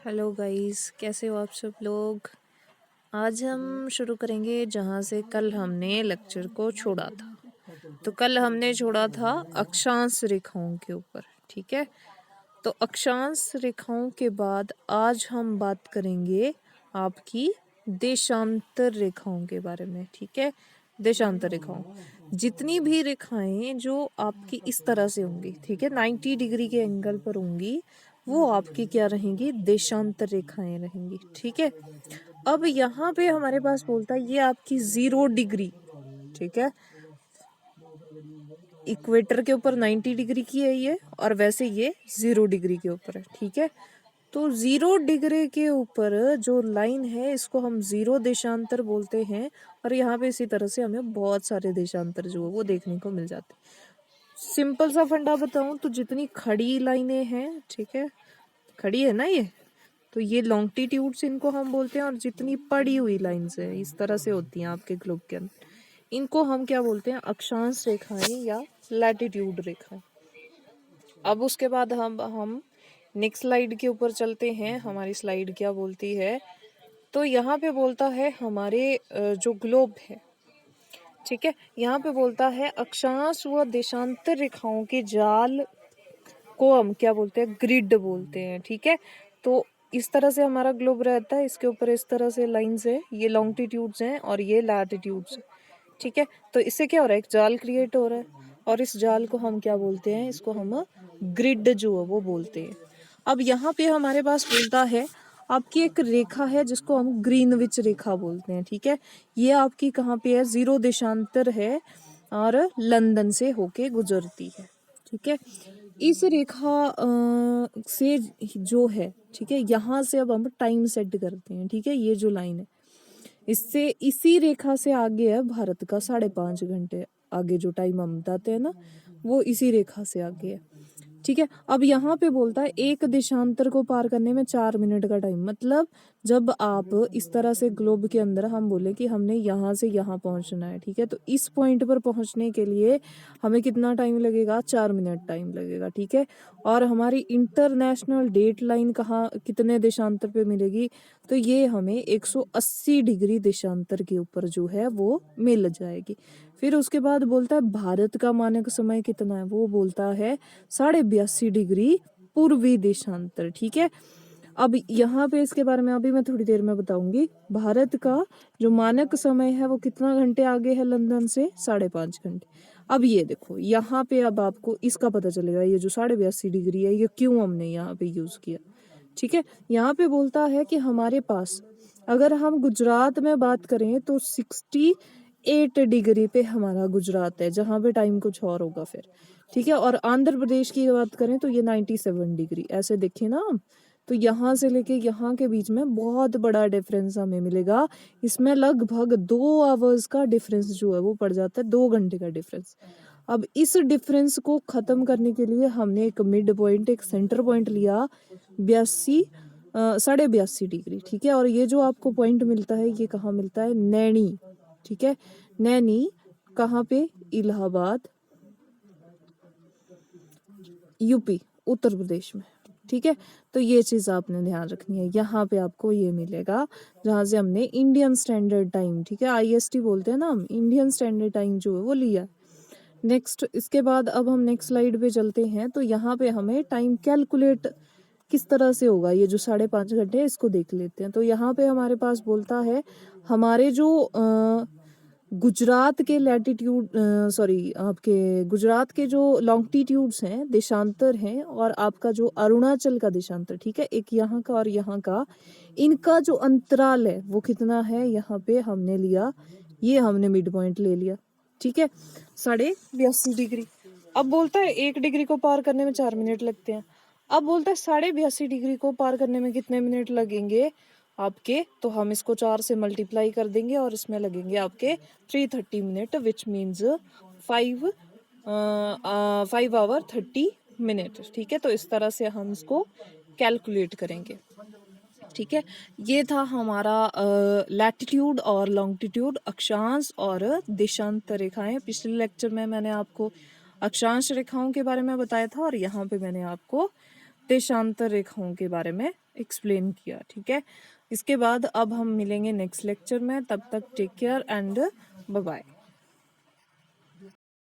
Hello guys, कैसे हो आप सब लोग। आज हम शुरू करेंगे जहाँ से कल हमने लेक्चर को छोड़ा था। तो कल हमने छोड़ा था अक्षांश रेखाओं के ऊपर। ठीक है, तो अक्षांश रेखाओं के बाद आज हम बात करेंगे आपकी देशांतर रेखाओं के बारे में। ठीक है, देशांतर रेखाओं, जितनी भी रेखाएं जो आपकी इस तरह से होंगी, ठीक है, 90 डिग्री के एंगल पर होंगी, वो आपकी क्या रहेंगी, देशांतर रेखाएं रहेंगी। ठीक है, अब यहाँ पे हमारे पास बोलता है ये आपकी 0 डिग्री, ठीक है, इक्वेटर के ऊपर 90 डिग्री की है ये, और वैसे ये 0 डिग्री के ऊपर है। ठीक है, तो 0 डिग्री के ऊपर जो लाइन है इसको हम 0 देशांतर बोलते हैं। और यहाँ पे इसी तरह से हमें बहुत सारे देशांतर जो है वो देखने को मिल जाते हैं। सिंपल सा फंडा बताऊं तो जितनी खड़ी लाइनें हैं, ठीक है, खड़ी है ना ये, तो ये लॉन्गिट्यूड्स इनको हम बोलते हैं। और जितनी पड़ी हुई लाइन्स है इस तरह से होती हैं आपके ग्लोब के अंदर, इनको हम क्या बोलते हैं, अक्षांश रेखाएं या लैटिट्यूड रेखाएं। अब उसके बाद हम नेक्स्ट स्लाइड के ऊपर चलते हैं। हमारी स्लाइड क्या बोलती है, तो यहाँ पे बोलता है हमारे जो ग्लोब है, ठीक है, यहाँ पे बोलता है अक्षांश व देशांतर रेखाओं के जाल को हम क्या बोलते हैं, ग्रिड बोलते हैं। ठीक है, तो इस तरह से हमारा ग्लोब रहता है, इसके ऊपर इस तरह से लाइंस है, ये लॉन्गिट्यूड्स हैं और ये लैटिट्यूड्स। ठीक है, तो इससे क्या हो रहा है, एक जाल क्रिएट हो रहा है, और इस जाल को हम क्या बोलते हैं, इसको हम ग्रिड जो है वो बोलते हैं। अब यहाँ पे हमारे पास बोलता है आपकी एक रेखा है जिसको हम ग्रीनविच रेखा बोलते हैं। ठीक है, ये आपकी कहाँ पे है, 0 देशांतर है और लंदन से होके गुजरती है। ठीक है, इस रेखा से जो है, ठीक है, यहाँ से अब हम टाइम सेट करते हैं। ठीक है, ये जो लाइन है इससे, इसी रेखा से आगे है भारत का 5.5 घंटे आगे जो टाइम हम बताते हैं ना, वो इसी रेखा से आगे है। ठीक है, अब यहाँ पे बोलता है एक देशांतर को पार करने में 4 मिनट का टाइम। मतलब जब आप इस तरह से ग्लोब के अंदर हम बोले कि हमने यहाँ से यहाँ पहुँचना है, ठीक है, तो इस पॉइंट पर पहुँचने के लिए हमें कितना टाइम लगेगा, 4 मिनट टाइम लगेगा। ठीक है, और हमारी इंटरनेशनल डेट लाइन कहाँ, कितने देशांतर पे मिलेगी, तो ये हमें 180 डिग्री देशांतर के ऊपर जो है वो मिल जाएगी। फिर उसके बाद बोलता है भारत का मानक समय कितना है, वो बोलता है 82.5 डिग्री पूर्वी देशांतर। ठीक है, अब यहाँ पे इसके बारे में अभी मैं थोड़ी देर में बताऊंगी। भारत का जो मानक समय है वो कितना घंटे आगे है लंदन से, 5.5 घंटे। अब ये देखो यहाँ पे, अब आपको इसका पता चलेगा ये जो 82.5 डिग्री है ये क्यों हमने यहाँ पे यूज किया। ठीक है, यहाँ पे बोलता है कि हमारे पास, अगर हम गुजरात में बात करें तो 68 डिग्री पे हमारा गुजरात है, जहाँ पे टाइम कुछ और होगा फिर। ठीक है, और आंध्र प्रदेश की बात करें तो ये 97 डिग्री, ऐसे देखें ना हम, तो यहाँ से लेके यहाँ के बीच में बहुत बड़ा डिफरेंस हमें मिलेगा। इसमें लगभग 2 आवर्स का डिफरेंस जो है वो पड़ जाता है, 2 घंटे का डिफरेंस। अब इस डिफरेंस को खत्म करने के लिए हमने एक मिड पॉइंट, एक सेंटर पॉइंट लिया, 82 डिग्री। ठीक है, और ये जो आपको पॉइंट मिलता है ये कहाँ मिलता है, नैनी। ठीक है, नैनी कहाँ पे, इलाहाबाद, यूपी, उत्तर प्रदेश में। ठीक है, तो ये चीज आपने ध्यान रखनी है, यहाँ पे आपको ये मिलेगा जहाँ से हमने इंडियन स्टैंडर्ड टाइम, ठीक है, IST बोलते हैं ना हम, इंडियन स्टैंडर्ड टाइम जो है वो लिया। नेक्स्ट, इसके बाद अब हम नेक्स्ट स्लाइड पे चलते हैं। तो यहाँ पे हमें टाइम कैलकुलेट किस तरह से होगा, ये जो 5.5 घंटे है इसको देख लेते हैं। तो यहाँ पे हमारे पास बोलता है हमारे जो गुजरात के लैटिट्यूड, सॉरी, आपके गुजरात के जो लॉन्गिट्यूड्स हैं, देशांतर हैं, और आपका जो अरुणाचल का देशांतर, ठीक है, एक यहाँ का और यहाँ का, इनका जो अंतराल है वो कितना है, यहाँ पे हमने लिया, ये हमने मिड पॉइंट ले लिया। ठीक है, 82.5 डिग्री। अब बोलता है 1 डिग्री को पार करने में 4 मिनट लगते हैं। अब बोलता है 82.5 डिग्री को पार करने में कितने मिनट लगेंगे आपके, तो हम इसको 4 से मल्टीप्लाई कर देंगे और इसमें लगेंगे आपके 330 minute, which means 5 hour 30 minute. ठीक है, तो इस तरह से हम इसको कैलकुलेट करेंगे। ठीक है, ये था हमारा लैटिट्यूड और लॉन्गिट्यूड, अक्षांश और देशांतर रेखाएं। पिछले लेक्चर में मैंने आपको अक्षांश रेखाओं के बारे में बताया था, और यहाँ पे मैंने आपको देशांतर रेखाओं के बारे में एक्सप्लेन किया। ठीक है, इसके बाद अब हम मिलेंगे नेक्स्ट लेक्चर में। तब तक take care and bye bye.